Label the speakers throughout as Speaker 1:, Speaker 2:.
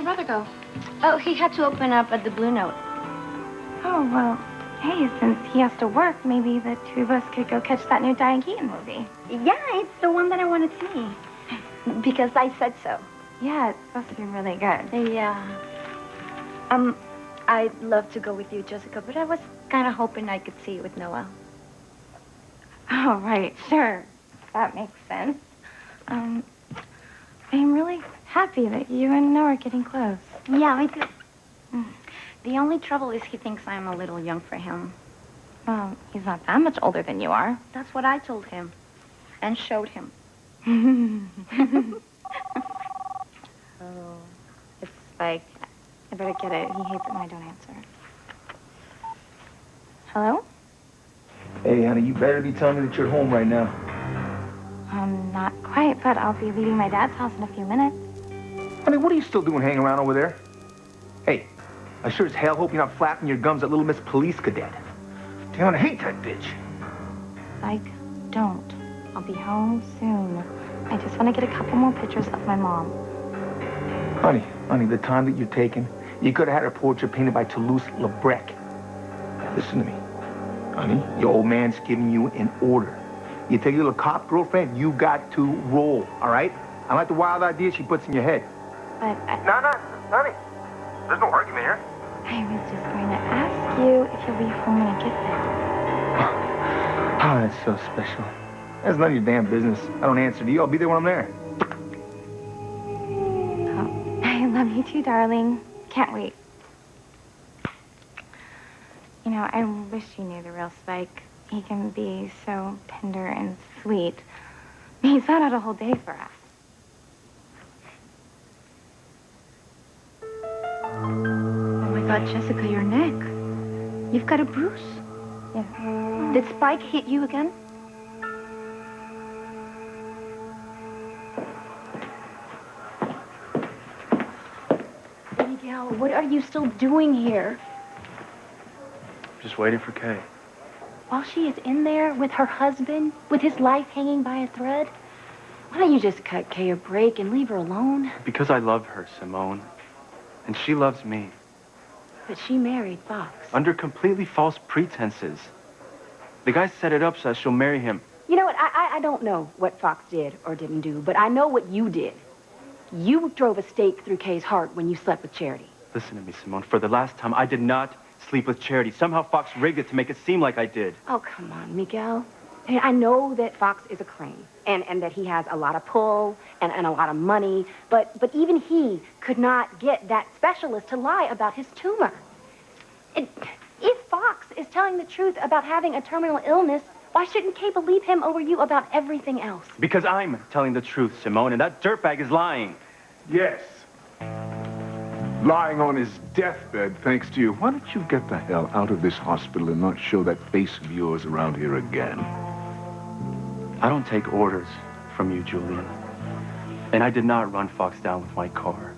Speaker 1: brother go?
Speaker 2: Oh, he had to open up at the Blue Note.
Speaker 3: Oh, well, hey, since he has to work, maybe the two of us could go catch that new Diane Keaton movie.
Speaker 2: Yeah, it's the one that I want to see. Because I said so.
Speaker 3: Yeah, it's supposed to be really good.
Speaker 2: Yeah. I'd love to go with you, Jessica, but I was kind of hoping I could see you with Noah.
Speaker 3: Oh, right, sure. That makes sense. I'm really happy that you and Noah are getting close.
Speaker 2: Yeah, me too. The only trouble is he thinks I'm a little young for him.
Speaker 3: Well, he's not that much older than you are.
Speaker 2: That's what I told him and showed him.
Speaker 3: Oh, it's Spike. I better get it. He hates it when I don't answer. Hello?
Speaker 4: Hey, honey, you better be telling me that you're home right now.
Speaker 3: Not quite, but I'll be leaving my dad's house in a few minutes.
Speaker 4: Honey, what are you still doing hanging around over there? Hey, I sure as hell hope you're not flapping your gums at little Miss Police Cadet. Damn, I hate that bitch.
Speaker 3: Like, don't. I'll be home soon. I just want to get a couple more pictures of my mom.
Speaker 4: Honey, the time that you're taking, you could have had her portrait painted by Toulouse-Lautrec. Now, listen to me. Honey, your old man's giving you an order. You take your little cop girlfriend, you got to roll, all right? I like the wild ideas she puts in your head.
Speaker 3: But
Speaker 4: No, honey. There's no argument here.
Speaker 3: I was just going to ask you if you'll be home when I get there.
Speaker 4: Oh, that's so special. That's none of your damn business. I don't answer to you. I'll be there when I'm there.
Speaker 3: Oh, I love you too, darling. Can't wait. You know, I wish you knew the real Spike. He can be so tender and sweet. He sat out a whole day for us.
Speaker 2: Oh my God, Jessica, your neck. You've got a bruise.
Speaker 3: Yeah.
Speaker 2: Did Spike hit you again? Miguel, what are you still doing here?
Speaker 5: Just waiting for Kay.
Speaker 2: While she is in there with her husband, with his life hanging by a thread? Why don't you just cut Kay a break and leave her alone?
Speaker 5: Because I love her, Simone. And she loves me.
Speaker 2: But she married Fox.
Speaker 5: Under completely false pretenses. The guy set it up so that she'll marry him.
Speaker 2: You know what? I don't know what Fox did or didn't do, but I know what you did. You drove a stake through Kay's heart when you slept with Charity.
Speaker 5: Listen to me, Simone. For the last time, I did not sleep with Charity. Somehow Fox rigged it to make it seem like I did.
Speaker 2: Oh, come on, Miguel. I know that Fox is a crane and that he has a lot of pull and a lot of money, but even he could not get that specialist to lie about his tumor. If Fox is telling the truth about having a terminal illness, why shouldn't Kay believe him over you about everything else?
Speaker 5: Because I'm telling the truth, Simone, and that dirtbag is lying.
Speaker 6: Yes. Lying on his deathbed, thanks to you. Why don't you get the hell out of this hospital and not show that face of yours around here again?
Speaker 5: I don't take orders from you, Julian. And I did not run Fox down with my car.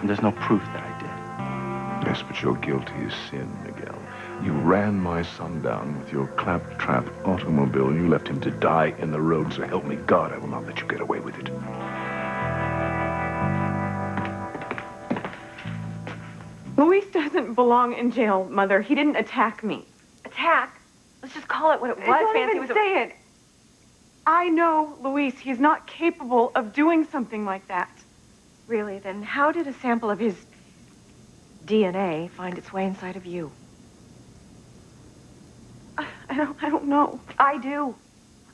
Speaker 5: And there's no proof that I did.
Speaker 6: Yes, but your guilty is sin, Miguel. You ran my son down with your claptrap automobile and you left him to die in the road, so help me God, I will not let you get away with it.
Speaker 1: Luis doesn't belong in jail, Mother. He didn't attack me. Attack? Let's just call it what it was.
Speaker 7: Don't even say it. I know Luis. He's not capable of doing something like that. Really, then how did a sample of his DNA find its way inside of you? I don't know. I do.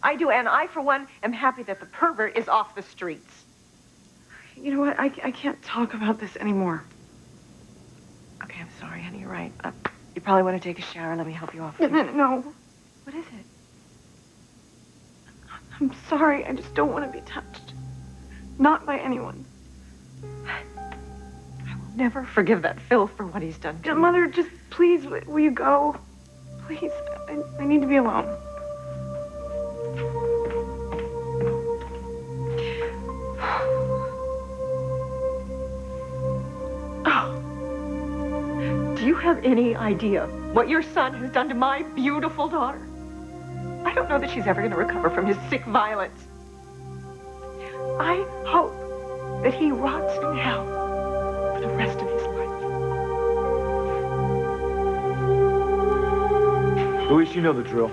Speaker 7: I do, and I, for one, am happy that the pervert is off the streets. You know what? I can't talk about this anymore. Okay, I'm sorry, honey. You're right. You probably want to take a shower. Let me help you off. No. What is it? I'm sorry. I just don't want to be touched. Not by anyone. I will never forgive that Phil for what he's done to me. Mother, just please, will you go? Please. I need to be alone. Do you have any idea what your son has done to my beautiful daughter? I don't know that she's ever going to recover from his sick violence. I hope that he rots in hell for the
Speaker 4: Luis, you know the drill.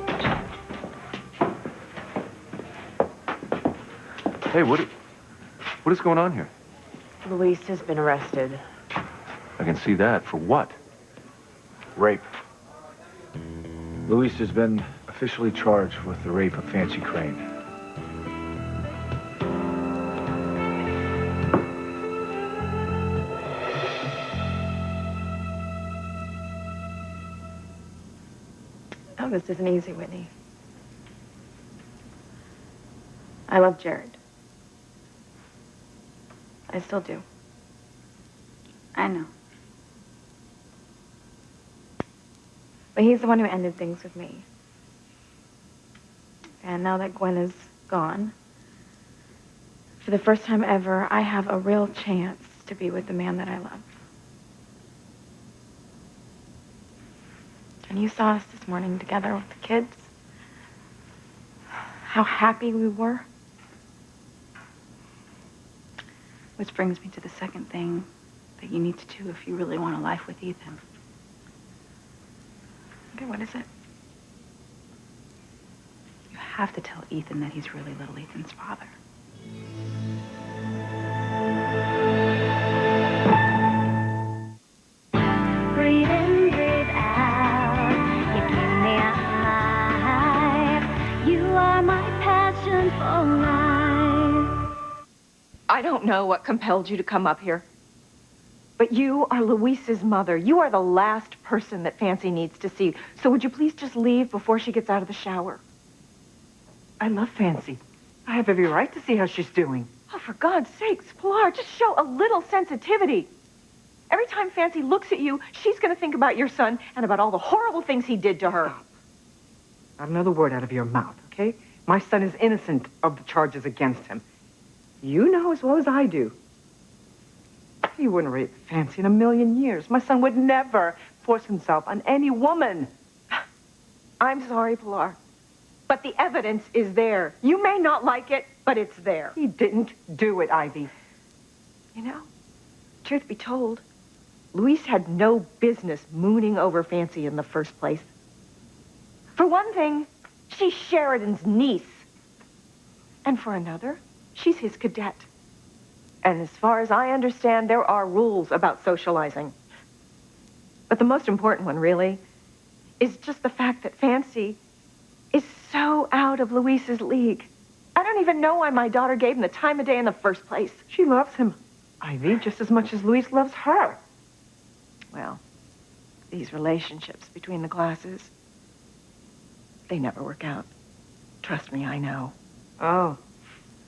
Speaker 5: Hey, what is going on here?
Speaker 7: Luis has been arrested.
Speaker 5: I can see that. For what?
Speaker 4: Rape. Luis has been officially charged with the rape of Fancy Crane.
Speaker 1: Oh, this isn't easy, Whitney. I love Jared. I still do.
Speaker 3: I know.
Speaker 1: But he's the one who ended things with me. And now that Gwen is gone, for the first time ever, I have a real chance to be with the man that I love. And you saw us this morning together with the kids. How happy we were.
Speaker 3: Which brings me to the second thing that you need to do if you really want a life with Ethan.
Speaker 1: Okay, what is it?
Speaker 3: You have to tell Ethan that he's really little Ethan's father.
Speaker 8: Breathe in, breathe out. You keep me alive. You are my passion for life.
Speaker 7: I don't know what compelled you to come up here. But you are Luis's mother. You are the last person that Fancy needs to see. So would you please just leave before she gets out of the shower?
Speaker 9: I love Fancy. I have every right to see how she's doing.
Speaker 7: Oh, for God's sakes, Pilar, just show a little sensitivity. Every time Fancy looks at you, she's going to think about your son and about all the horrible things he did to her.
Speaker 9: Stop. Not another word out of your mouth, okay? My son is innocent of the charges against him. You know as well as I do. He wouldn't rape Fancy in a million years. My son would never force himself on any woman.
Speaker 7: I'm sorry, Pilar, but the evidence is there. You may not like it, but it's there.
Speaker 9: He didn't do it, Ivy.
Speaker 7: You know, truth be told, Luis had no business mooning over Fancy in the first place. For one thing, she's Sheridan's niece. And for another, she's his cadet. And as far as I understand, there are rules about socializing. But the most important one, really, is just the fact that Fancy is so out of Luis's league. I don't even know why my daughter gave him the time of day in the first place.
Speaker 9: She loves him, Ivy, just as much as Luis loves her.
Speaker 7: Well, these relationships between the classes, they never work out. Trust me, I know.
Speaker 9: Oh.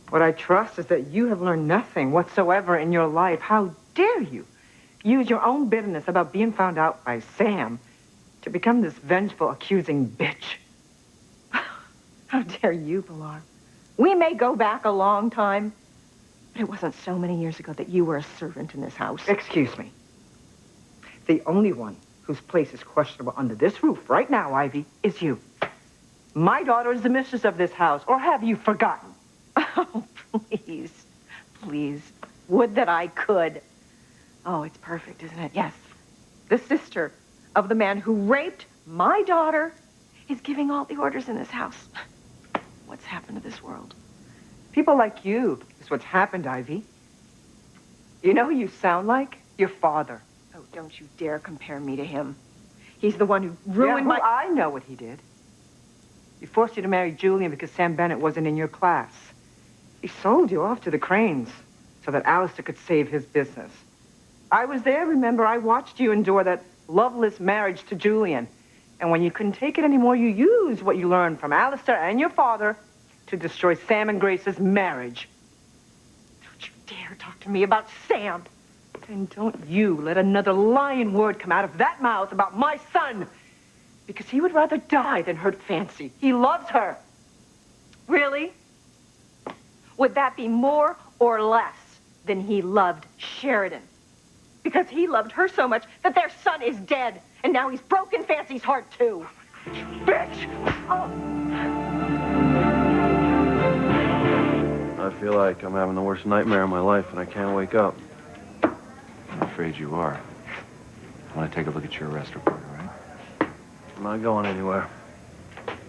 Speaker 9: What I trust is that you have learned nothing whatsoever in your life. How dare you use your own bitterness about being found out by Sam to become this vengeful, accusing bitch?
Speaker 7: How dare you, Pilar? We may go back a long time, but it wasn't so many years ago that you were a servant in this house.
Speaker 9: Excuse me. The only one whose place is questionable under this roof right now, Ivy, is you. My daughter is the mistress of this house, or have you forgotten?
Speaker 7: Oh, please, please. Would that I could. Oh, it's perfect, isn't it? Yes. The sister of the man who raped my daughter is giving all the orders in this house. What's happened to this world?
Speaker 9: People like you is what's happened, Ivy. You know who you sound like? Your father.
Speaker 7: Oh, don't you dare compare me to him. He's the one who ruined my...
Speaker 9: I know what he did. He forced you to marry Julian because Sam Bennett wasn't in your class. He sold you off to the Cranes so that Alistair could save his business. I was there, remember? I watched you endure that loveless marriage to Julian. And when you couldn't take it anymore, you used what you learned from Alistair and your father to destroy Sam and Grace's marriage.
Speaker 7: Don't you dare talk to me about Sam.
Speaker 9: And don't you let another lying word come out of that mouth about my son. Because he would rather die than hurt Fancy. He loves her.
Speaker 7: Really? Would that be more or less than he loved Sheridan? Because he loved her so much that their son is dead, and now he's broken Fancy's heart, too.
Speaker 9: Bitch! Oh.
Speaker 5: I feel like I'm having the worst nightmare of my life, and I can't wake up. I'm afraid you are. I want to take a look at your arrest report, all right? I'm not going anywhere.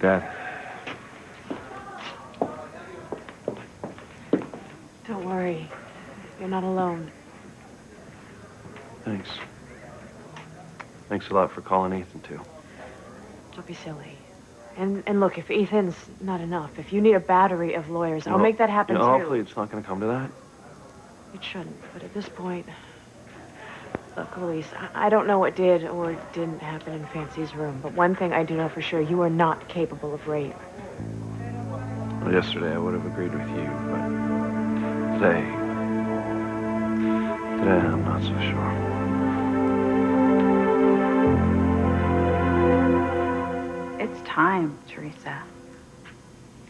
Speaker 4: Dad.
Speaker 7: Don't worry. You're not alone.
Speaker 5: Thanks. Thanks a lot for calling Ethan, too.
Speaker 7: Don't be silly. And look, if Ethan's not enough, if you need a battery of lawyers, I'll make that happen, too.
Speaker 5: Hopefully it's not going to come to that.
Speaker 7: It shouldn't, but at this point... Look, Elise, I don't know what did or didn't happen in Fancy's room, but one thing I do know for sure, you are not capable of rape.
Speaker 6: Well, yesterday I would have agreed with you, but today I'm not so sure.
Speaker 3: It's time, Theresa.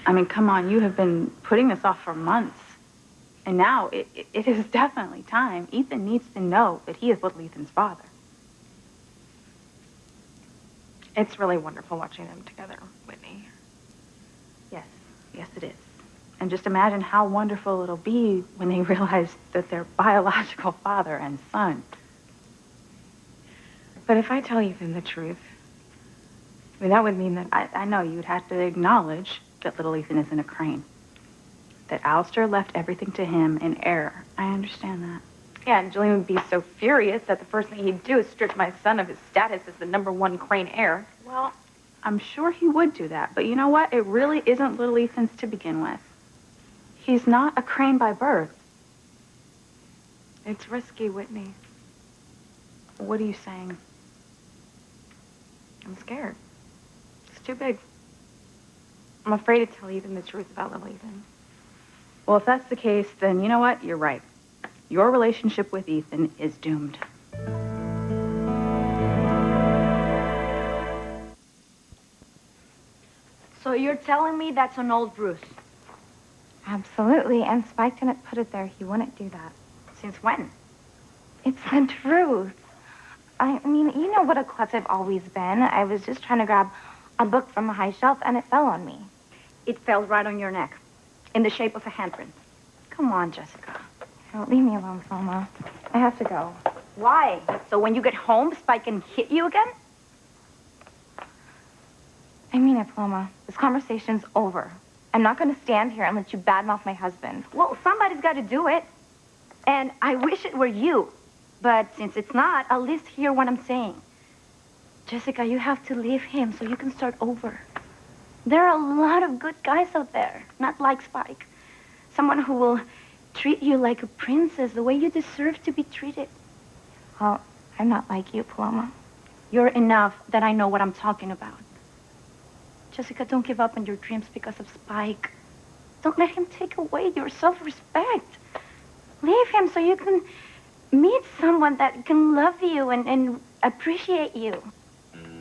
Speaker 3: I mean, come on, you have been putting this off for months. And now it is definitely time. Ethan needs to know that he is little Ethan's father.
Speaker 1: It's really wonderful watching them together, Whitney.
Speaker 3: Yes, yes it is. And just imagine how wonderful it'll be when they realize that they're biological father and son.
Speaker 1: But if I tell Ethan the truth, I mean, that would mean that...
Speaker 3: I know you'd have to acknowledge that little Ethan isn't a crane. That Alistair left everything to him in error. I understand that.
Speaker 1: Yeah, and Julian would be so furious that the first thing he'd do is strip my son of his status as the #1 crane heir.
Speaker 3: Well, I'm sure he would do that. But you know what? It really isn't little Ethan's to begin with. He's not a crane by birth.
Speaker 1: It's risky, Whitney.
Speaker 3: What are you saying?
Speaker 1: I'm scared. It's too big. I'm afraid to tell Ethan the truth about little Ethan.
Speaker 3: Well, if that's the case, then you know what? You're right. Your relationship with Ethan is doomed.
Speaker 2: So you're telling me that's an old Bruce?
Speaker 3: Absolutely, and Spike didn't put it there. He wouldn't do that.
Speaker 2: Since when?
Speaker 3: It's the truth. I mean, you know what a klutz I've always been. I was just trying to grab a book from a high shelf, and it fell on me.
Speaker 2: It fell right on your neck, in the shape of a handprint.
Speaker 3: Come on, Jessica. Oh, leave me alone, Selma. I have to go.
Speaker 2: Why? So when you get home, Spike can hit you again?
Speaker 3: I mean it, Paloma. This conversation's over. I'm not going to stand here and let you badmouth my husband.
Speaker 2: Well, somebody's got to do it. And I wish it were you. But since it's not, I'll at least hear what I'm saying.
Speaker 3: Jessica, you have to leave him so you can start over. There are a lot of good guys out there, not like Spike. Someone who will treat you like a princess, the way you deserve to be treated. Well, I'm not like you, Paloma.
Speaker 2: You're enough that I know what I'm talking about.
Speaker 3: Jessica, don't give up on your dreams because of Spike. Don't let him take away your self-respect. Leave him so you can meet someone that can love you and appreciate you.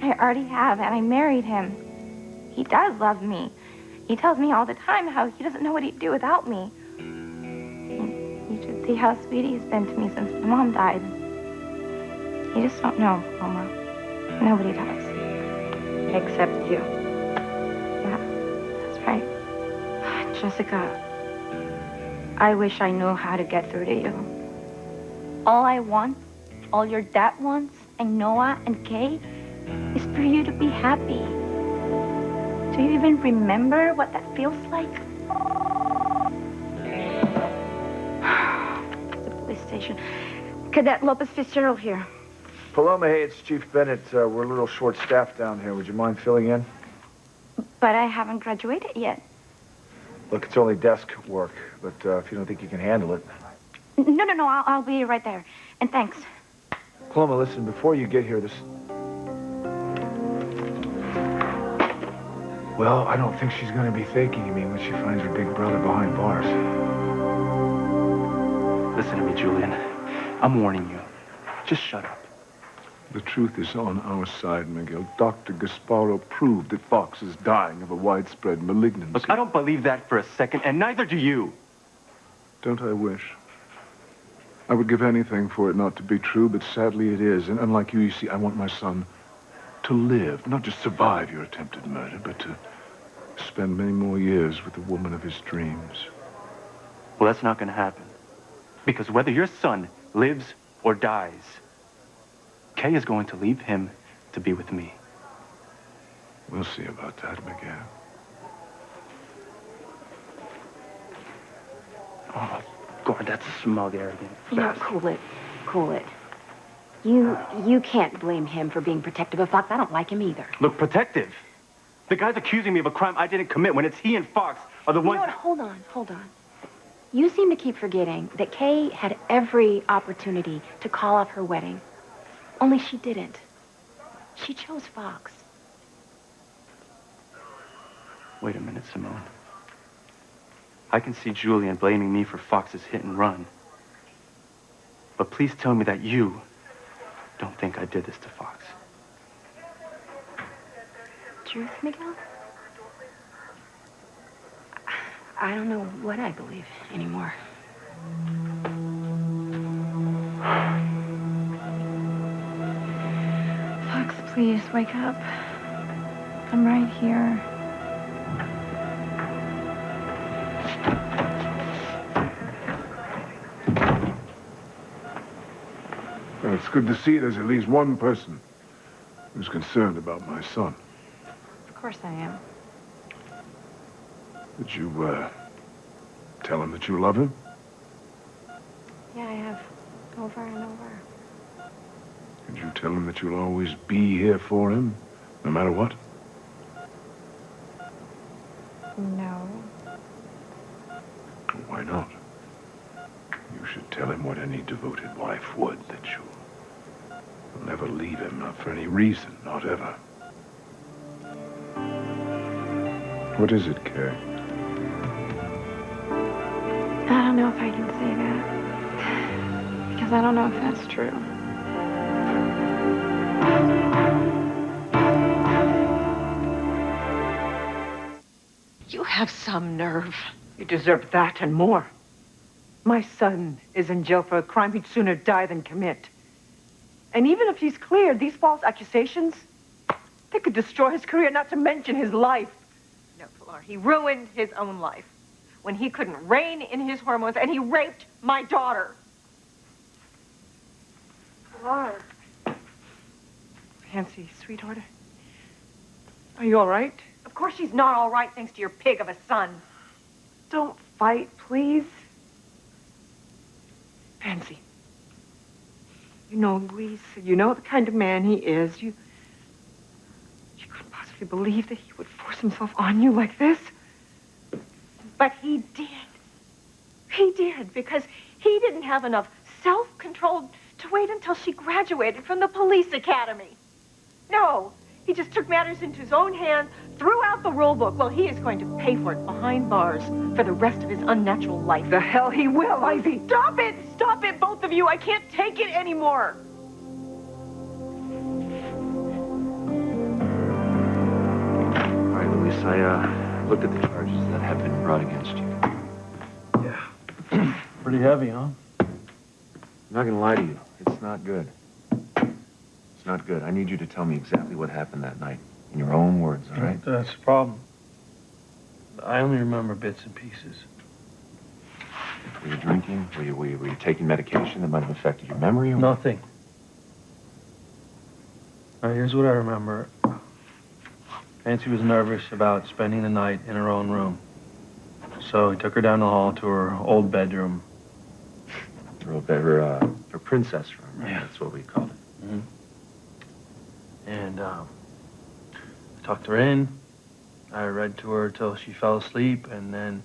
Speaker 3: I already have, and I married him. He does love me. He tells me all the time how he doesn't know what he'd do without me. You should see how sweet he's been to me since my mom died. You just don't know, Paloma. Nobody does.
Speaker 2: Except you.
Speaker 3: Yeah, that's right. Jessica, I wish I knew how to get through to you. All I want, all your dad wants, and Noah and Kay, is for you to be happy. Do you even remember what that feels like? The police station. Cadet Lopez Fitzgerald here.
Speaker 10: Paloma, hey, it's Chief Bennett. We're a little short-staffed down here. Would you mind filling in?
Speaker 3: But I haven't graduated yet.
Speaker 10: Look, it's only desk work, but if you don't think you can handle it.
Speaker 3: No, I'll be right there. And thanks.
Speaker 10: Paloma, listen, before you get here, this... Well, I don't think she's going to be thanking me when she finds her big brother behind bars.
Speaker 5: Listen to me, Julian. I'm warning you. Just shut up.
Speaker 6: The truth is on our side, Miguel. Dr. Gasparo proved that Fox is dying of a widespread malignancy.
Speaker 5: Look, I don't believe that for a second, and neither do you.
Speaker 6: Don't I wish? I would give anything for it not to be true, but sadly it is. And unlike you see, I want my son to live, not just survive your attempted murder, but to spend many more years with the woman of his dreams.
Speaker 5: Well, that's not going to happen. Because whether your son lives or dies, Kay is going to leave him to be with me.
Speaker 6: We'll see about that, Miguel.
Speaker 5: Oh, God, that's a smug, arrogant
Speaker 2: You know,
Speaker 5: bastard.
Speaker 2: cool it. Cool it. You can't blame him for being protective of Fox. I don't like him either.
Speaker 5: Look, protective. The guy's accusing me of a crime I didn't commit when it's he and Fox are the
Speaker 2: You know
Speaker 5: ones...
Speaker 2: what? Hold on. You seem to keep forgetting that Kay had every opportunity to call off her wedding. Only she didn't. She chose Fox.
Speaker 5: Wait a minute, Simone. I can see Julian blaming me for Fox's hit and run. But please tell me that you don't think I did this to Fox.
Speaker 2: Truth, Miguel? I don't know what I believe anymore.
Speaker 1: Fox, please, wake up. I'm right here.
Speaker 6: Well, it's good to see there's at least one person who's concerned about my son.
Speaker 1: Of course I am.
Speaker 6: Did you, tell him that you love him?
Speaker 1: Yeah, I have. Over and over.
Speaker 6: Did you tell him that you'll always be here for him, no matter what?
Speaker 1: No.
Speaker 6: Why not? You should tell him what any devoted wife would, that you'll never leave him, not for any reason, not ever. What is it, Kay?
Speaker 1: I don't know if I can say that. Because I don't know if that's true.
Speaker 7: You have some nerve. You deserve that and more. My son is in jail for a crime he'd sooner die than commit. And even if he's cleared, these false accusations, they could destroy his career, not to mention his life. No, Pilar, he ruined his own life when he couldn't rein in his hormones and he raped my daughter. Pilar. Fancy, sweetheart. Are you all right? Of course she's not all right, thanks to your pig of a son. Don't fight, please. Pansy. You know Luis. You know the kind of man he is. You couldn't possibly believe that he would force himself on you like this. But he did. He did, because he didn't have enough self-control to wait until she graduated from the police academy. No, he just took matters into his own hands, threw out the rule book. Well, he is going to pay for it behind bars for the rest of his unnatural life. The hell he will, Ivy. Stop it! Stop it, both of you. I can't take it anymore.
Speaker 11: All right, Luis, I looked at the charges that have been brought against you.
Speaker 5: Yeah. Pretty heavy, huh?
Speaker 11: I'm not gonna lie to you. It's not good. It's not good. I need you to tell me exactly what happened that night. In your own words, all right?
Speaker 5: That's the problem. I only remember bits and pieces.
Speaker 11: Were you drinking? Were you taking medication that might have affected your memory? Or...
Speaker 5: Nothing. All right, here's what I remember. Nancy was nervous about spending the night in her own room. So he took her down the hall to her old bedroom.
Speaker 11: Her princess room, right?
Speaker 5: Yeah.
Speaker 11: That's what we called it.
Speaker 5: Mm-hmm. And I tucked her in. I read to her till she fell asleep, and then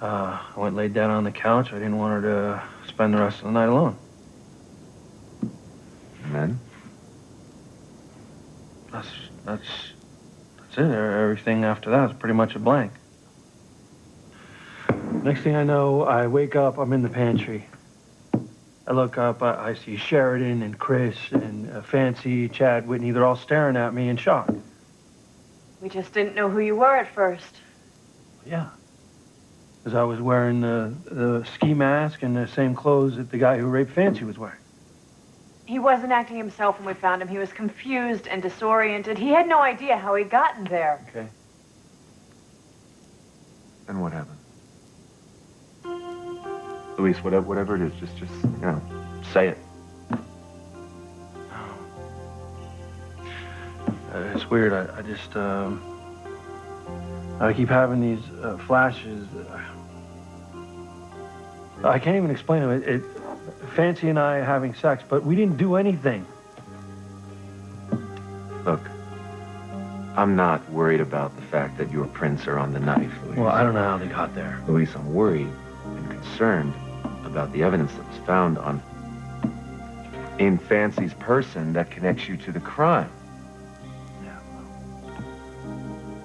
Speaker 5: I went and laid down on the couch. I didn't want her to spend the rest of the night alone.
Speaker 11: And then?
Speaker 5: That's it. Everything after that is pretty much a blank. Next thing I know, I wake up, I'm in the pantry. I look up, I see Sheridan and Chris and Fancy, Chad, Whitney. They're all staring at me in shock.
Speaker 7: We just didn't know who you were at first.
Speaker 5: Yeah. Because I was wearing the ski mask and the same clothes that the guy who raped Fancy was wearing.
Speaker 7: He wasn't acting himself when we found him. He was confused and disoriented. He had no idea how he'd gotten there.
Speaker 5: Okay.
Speaker 11: And what happened? Luis, whatever it is, just you know, say it.
Speaker 5: It's weird. I just, I keep having these flashes. I can't even explain them. Fancy and I having sex, but we didn't do anything.
Speaker 11: Look, I'm not worried about the fact that your prints are on the knife, Luis.
Speaker 5: Well, I don't know how they got there.
Speaker 11: Luis, I'm worried and concerned about the evidence that was found in Fancy's person that connects you to the crime.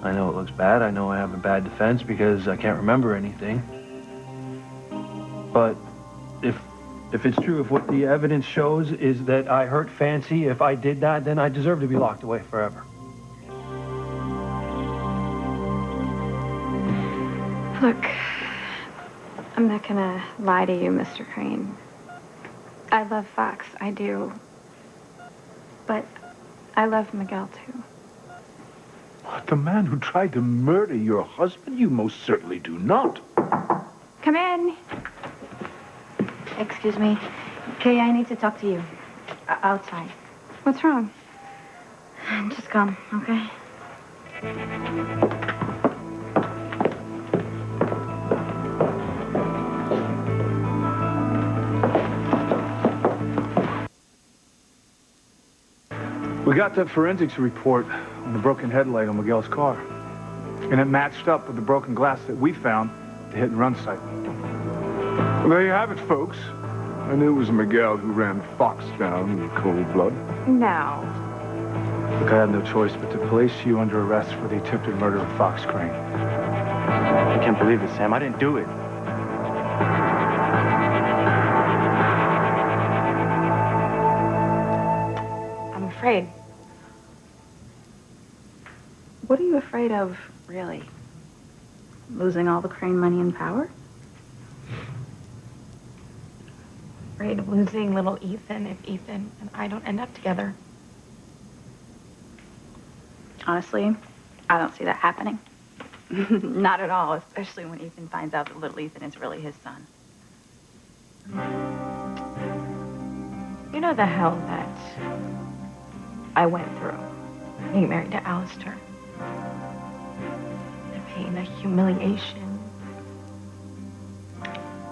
Speaker 5: I know it looks bad. I know I have a bad defense because I can't remember anything. But if it's true, if what the evidence shows is that I hurt Fancy, if I did that, then I deserve to be locked away forever.
Speaker 1: Look, I'm not gonna lie to you, Mr. Crane. I love Fox, I do. But I love Miguel, too.
Speaker 4: The man who tried to murder your husband? You most certainly do not.
Speaker 3: Come in. Excuse me. Kay, I need to talk to you. Outside.
Speaker 1: What's wrong?
Speaker 3: Just come, okay?
Speaker 4: We got the forensics report on the broken headlight on Miguel's car. And it matched up with the broken glass that we found at the hit-and-run site.
Speaker 6: Well, there you have it, folks. I knew it was Miguel who ran Fox down in cold blood.
Speaker 1: No.
Speaker 4: Look, I had no choice but to place you under arrest for the attempted murder of Fox Crane.
Speaker 5: I can't believe it, Sam. I didn't do it.
Speaker 1: I'm afraid. What are you afraid of, really? Losing all the Crane money and power? Afraid of losing little Ethan if Ethan and I don't end up together.
Speaker 3: Honestly, I don't see that happening. Not at all, especially when Ethan finds out that little Ethan is really his son.
Speaker 1: You know the hell that I went through being married to Alistair. The pain, the humiliation.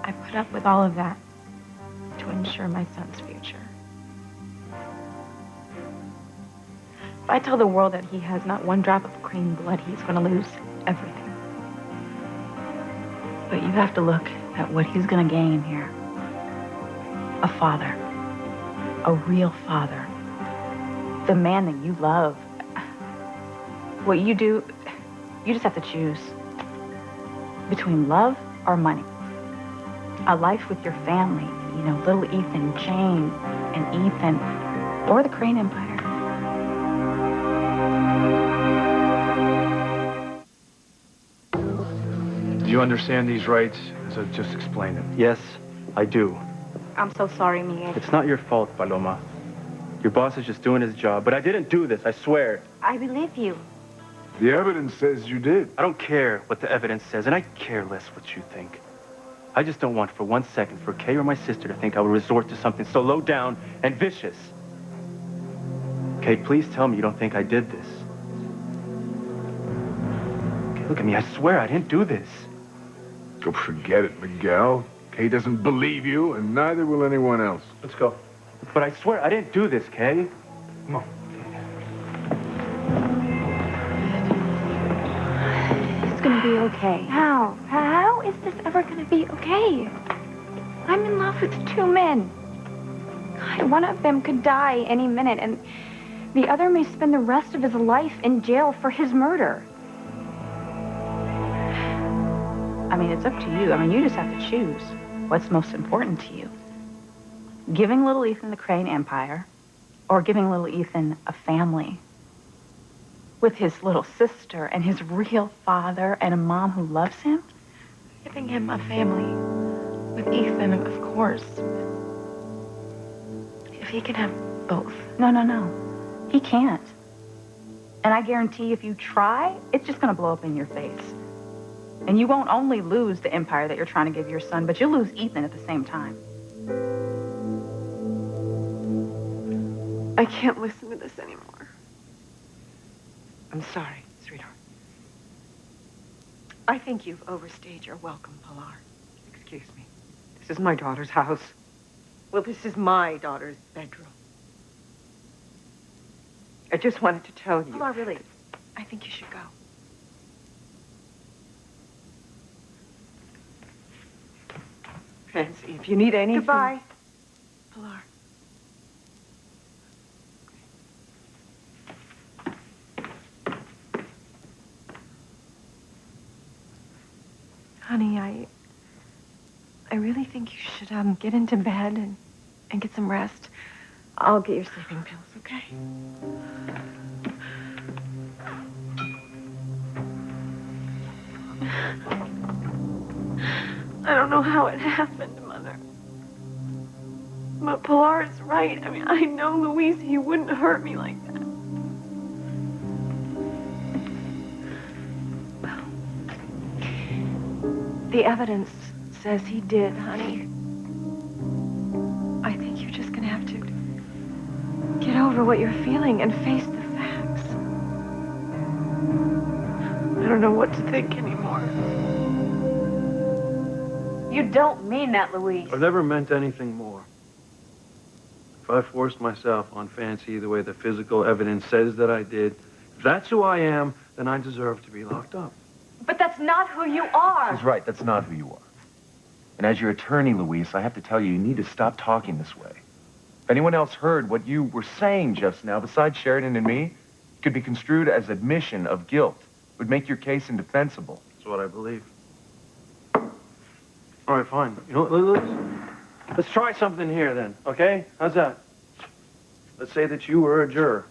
Speaker 1: I put up with all of that to ensure my son's future. If I tell the world that he has not one drop of Crane blood, he's going to lose everything.
Speaker 3: But you have to look at what he's going to gain here. A father. A real father. The man that you love. What you do, you just have to choose between love or money. A life with your family, you know, little Ethan, Jane, and Ethan, or the Crane Empire.
Speaker 4: Do you understand these rights as I've just explained them?
Speaker 5: Yes, I do.
Speaker 3: I'm so sorry, Miguel.
Speaker 5: It's not your fault, Paloma. Your boss is just doing his job, but I didn't do this, I swear.
Speaker 3: I believe you.
Speaker 6: The evidence says you did.
Speaker 5: I don't care what the evidence says, and I care less what you think. I just don't want for 1 second for Kay or my sister to think I would resort to something so low down and vicious. Kay, please tell me you don't think I did this. Kay, look at me, I swear I didn't do this.
Speaker 6: Go forget it, Miguel. Kay doesn't believe you, and neither will anyone else.
Speaker 5: Let's go. But I swear I didn't do this, Kay. Come on.
Speaker 3: It's gonna be okay. How? How is this ever gonna be okay?
Speaker 1: I'm in love with two men. God, one of them could die any minute, and the other may spend the rest of his life in jail for his murder.
Speaker 3: I mean, it's up to you. I mean, you just have to choose what's most important to you. Giving little Ethan the Crane Empire, or giving little Ethan a family with his little sister and his real father and a mom who loves him.
Speaker 1: Giving him a family with Ethan, of course. If he can have both.
Speaker 3: No. He can't. And I guarantee if you try, it's just going to blow up in your face. And you won't only lose the empire that you're trying to give your son, but you'll lose Ethan at the same time.
Speaker 7: I can't listen to this anymore. I'm sorry, sweetheart. I think you've overstayed your welcome, Pilar. Excuse me. This is my daughter's house. Well, this is my daughter's bedroom. I just wanted to tell you.
Speaker 2: Pilar, really,
Speaker 7: I think you should go. Fancy, if you need anything...
Speaker 2: Goodbye.
Speaker 7: Pilar. Honey, I really think you should get into bed and get some rest. I'll get your sleeping pills, okay? I don't know how it happened, Mother. But Pilar is right. I mean, I know Luis, he wouldn't hurt me like that. Well, the evidence says he did, honey. I think you're just gonna have to get over what you're feeling and face the facts. I don't know what to think anymore.
Speaker 2: You don't mean that, Luis.
Speaker 5: I've never meant anything more. If I forced myself on Fancy the way the physical evidence says that I did, if that's who I am, then I deserve to be locked up.
Speaker 2: But that's not who you are.
Speaker 11: She's right. That's not who you are. And as your attorney, Luis, I have to tell you, you need to stop talking this way. If anyone else heard what you were saying just now, besides Sheridan and me, it could be construed as admission of guilt. It would make your case indefensible.
Speaker 5: That's what I believe. All right, fine. You know what, let's try something here then, okay? How's that? Let's say that you were a juror,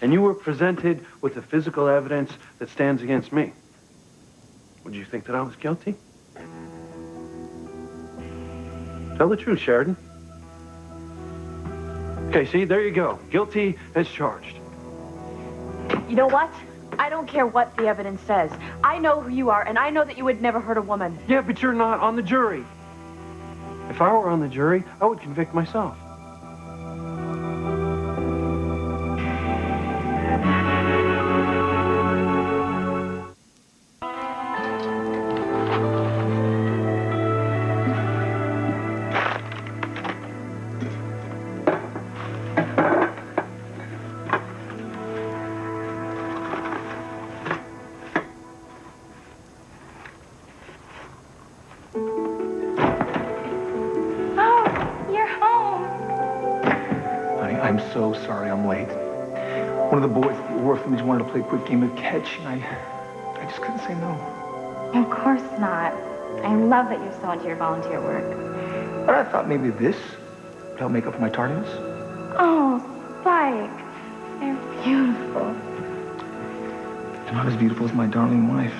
Speaker 5: and you were presented with the physical evidence that stands against me. Would you think that I was guilty? Tell the truth, Sheridan. Okay, see, there you go. Guilty as charged.
Speaker 2: You know what? I don't care what the evidence says. I know who you are, and I know that you would never hurt a woman.
Speaker 5: Yeah, but you're not on the jury. If I were on the jury, I would convict myself.
Speaker 4: I'm so sorry I'm late. One of the boys at the orphanage wanted to play a quick game of catch, and I just couldn't say no.
Speaker 1: Of course not. I love that you're so into your volunteer work.
Speaker 4: But I thought maybe this would help make up for my tardiness.
Speaker 1: Oh, Spike. They're beautiful.
Speaker 4: They're not as beautiful as my darling wife.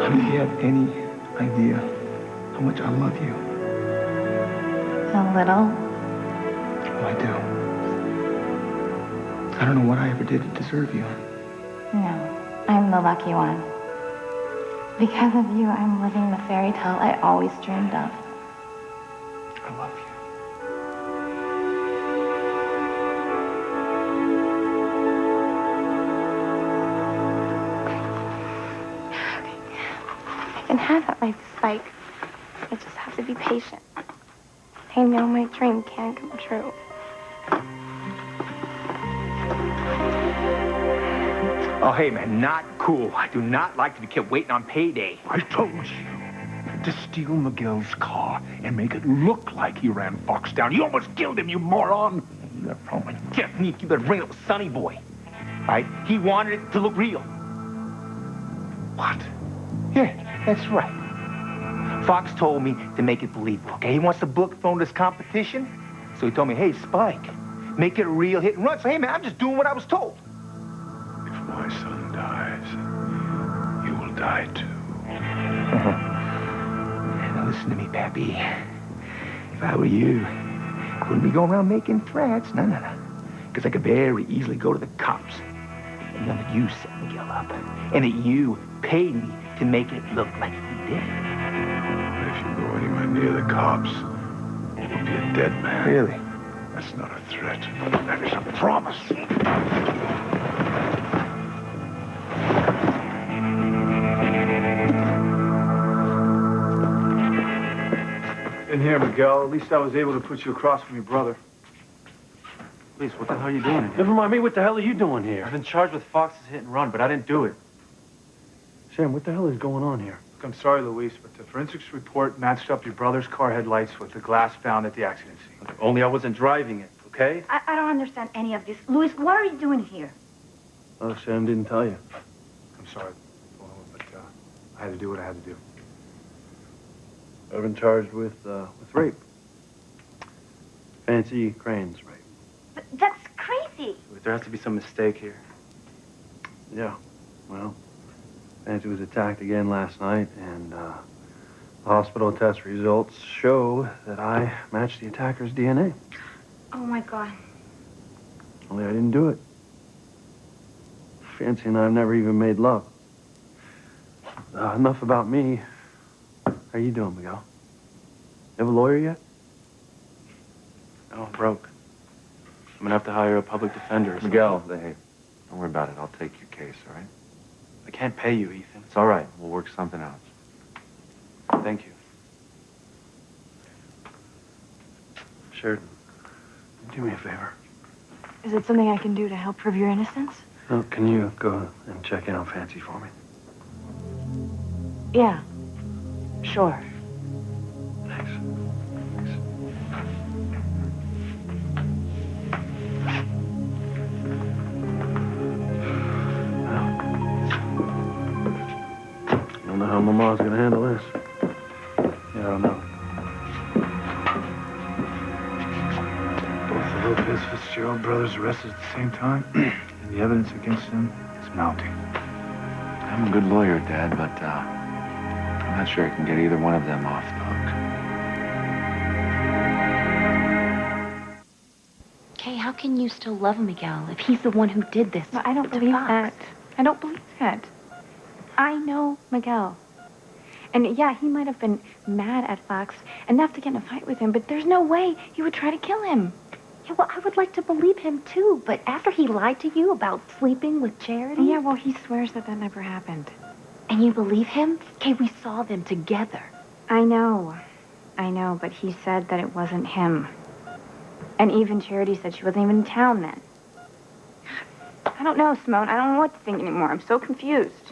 Speaker 4: I mean, if you have any idea how much I love you.
Speaker 1: A little.
Speaker 4: Oh, I do. I don't know what I ever did to deserve you.
Speaker 1: No, I'm the lucky one. Because of you, I'm living the fairy tale I always dreamed of.
Speaker 4: I love you.
Speaker 1: I can have it like Spike. I just have to be patient. I know my dream can come true.
Speaker 4: Oh, hey, man, not cool. I do not like to be kept waiting on payday.
Speaker 6: I told you to steal Miguel's car and make it look like he ran Fox down. You almost killed him, you moron.
Speaker 4: You got a problem with Jeff Neef. You better bring it up with Sonny Boy. Right? He wanted it to look real.
Speaker 6: What?
Speaker 4: Yeah, that's right. Fox told me to make it believable, okay? He wants to book phone this competition. So he told me, hey, Spike, make it a real hit and run. So, hey, man, I'm just doing what I was told.
Speaker 6: If my son dies, you will die too.
Speaker 4: Now listen to me, Pappy. If I were you, I wouldn't be going around making threats. No. Because I could very easily go to the cops and tell that you set Miguel up and that you paid me to make it look like he did.
Speaker 6: If you go anywhere near the cops, you'll be a dead man.
Speaker 4: Really?
Speaker 6: That's not a threat. That is a promise.
Speaker 10: In here, Miguel. At least I was able to put you across from your brother.
Speaker 5: Luis, what the hell are you doing in here? Never mind me, what the hell are you doing here? I've been charged with Fox's hit and run, but I didn't do it. Sam, what the hell is going on here?
Speaker 10: Look, I'm sorry, Luis, but the forensics report matched up your brother's car headlights with the glass found at the accident scene.
Speaker 5: Look, only I wasn't driving it, okay?
Speaker 3: I don't understand any of this. Luis, what are you doing here?
Speaker 5: Oh, Sam didn't tell you.
Speaker 10: I'm sorry, but I had to do what I had to do.
Speaker 5: I've been charged with rape. Fancy Crane's rape.
Speaker 3: But that's crazy.
Speaker 5: There has to be some mistake here. Yeah, well, Fancy was attacked again last night, and the hospital test results show that I matched the attacker's DNA.
Speaker 3: Oh, my God.
Speaker 5: Only I didn't do it. Fancy and I have never even made love. Enough about me. How you doing, Miguel? You have a lawyer yet? No, I'm broke. I'm gonna have to hire a public defender or something.
Speaker 11: Miguel, hey, don't worry about it. I'll take your case, all right?
Speaker 5: I can't pay you, Ethan.
Speaker 11: It's all right. We'll work something out.
Speaker 5: Thank you. Sheridan, do me a favor.
Speaker 1: Is it something I can do to help prove your innocence?
Speaker 5: Oh, can you go and check in on Fancy for me?
Speaker 1: Yeah, sure.
Speaker 5: Thanks. I don't know how Mama's gonna handle this. Yeah, I don't know.
Speaker 10: Both the Lopez Fitzgerald brothers arrested at the same time, and the evidence against them is mounting.
Speaker 11: I'm a good lawyer, Dad, but I'm not sure I can get either one of them off the hook.
Speaker 2: Kay, how can you still love Miguel if he's the one who did this?
Speaker 1: No, I don't believe that. I don't believe that. I know Miguel. And yeah, he might have been mad at Fox enough to get in a fight with him, but there's no way he would try to kill him.
Speaker 2: Yeah, well, I would like to believe him, too. But after he lied to you about sleeping with Charity...
Speaker 1: Yeah, well, he swears that never happened.
Speaker 2: And you believe him? Kay, we saw them together.
Speaker 1: I know, but he said that it wasn't him. And even Charity said she wasn't even in town then. I don't know, Simone. I don't know what to think anymore. I'm so confused.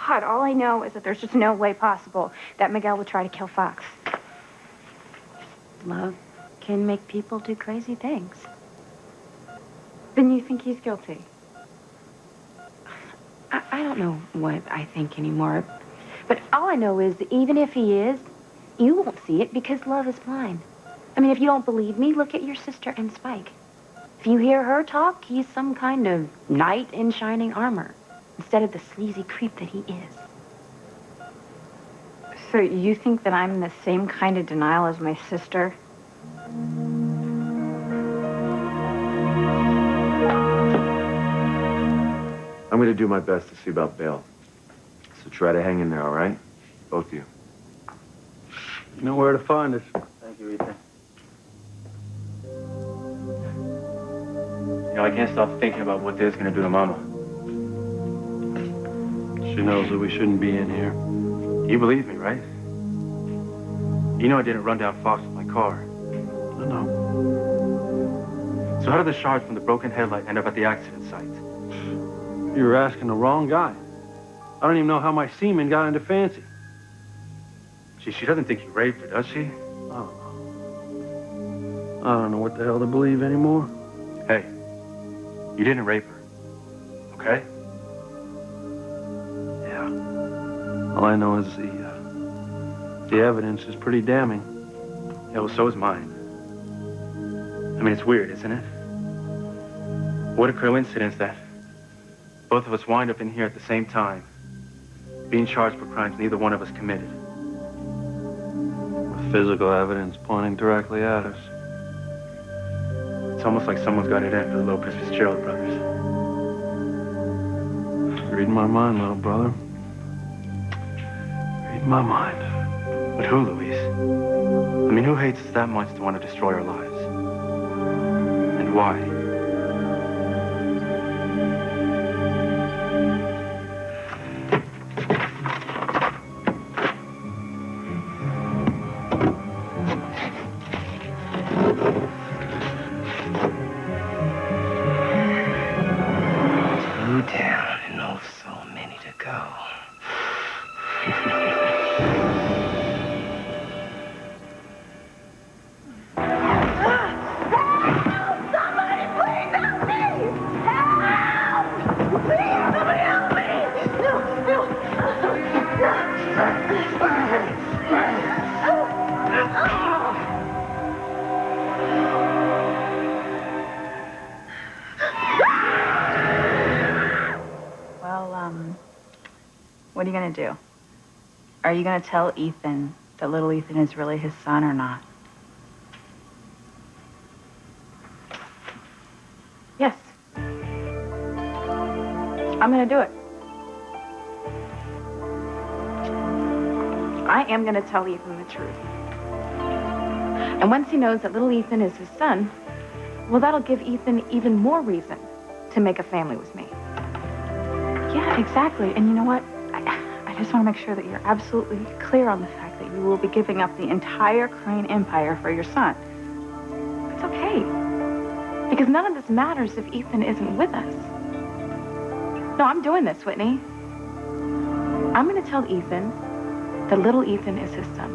Speaker 1: God, all I know is that there's just no way possible that Miguel would try to kill Fox.
Speaker 2: Love can make people do crazy things.
Speaker 1: Then you think he's guilty?
Speaker 2: I don't know what I think anymore. But all I know is that even if he is, you won't see it because love is blind. I mean, if you don't believe me, look at your sister and Spike. If you hear her talk, he's some kind of knight in shining armor instead of the sleazy creep that he is.
Speaker 1: So you think that I'm in the same kind of denial as my sister?
Speaker 11: I'm going to do my best to see about bail. So try to hang in there, all right? Both of you.
Speaker 5: You know where to find us. Thank you, Ethan. You know, I can't stop thinking about what Dad's going to do to Mama. She knows that we shouldn't be in here. You believe me, right? You know I didn't run down Fox with my car. I know. So how did the shards from the broken headlight end up at the accident site? You were asking the wrong guy. I don't even know how my semen got into Fancy. She doesn't think you raped her, does she? I don't know. I don't know what the hell to believe anymore. Hey, you didn't rape her, okay? Yeah. All I know is the evidence is pretty damning. Yeah, well, so is mine. I mean, it's weird, isn't it? What a coincidence that both of us wind up in here at the same time, being charged for crimes neither one of us committed. With physical evidence pointing directly at us. It's almost like someone's got it in for the Lopez Fitzgerald brothers. Reading my mind, little brother. Reading my mind. But who, Luis? I mean, who hates us that much to want to destroy our lives? And why?
Speaker 3: What are you going to do? Are you going to tell Ethan that little Ethan is really his son or not? Yes. I'm going to do it. I am going to tell Ethan the truth. And once he knows that little Ethan is his son, well, that'll give Ethan even more reason to make a family with me. Yeah, exactly. And you know what? I just want to make sure that you're absolutely clear on the fact that you will be giving up the entire Crane empire for your son. It's okay. Because none of this matters if Ethan isn't with us. No, I'm doing this, Whitney. I'm going to tell Ethan that little Ethan is his son.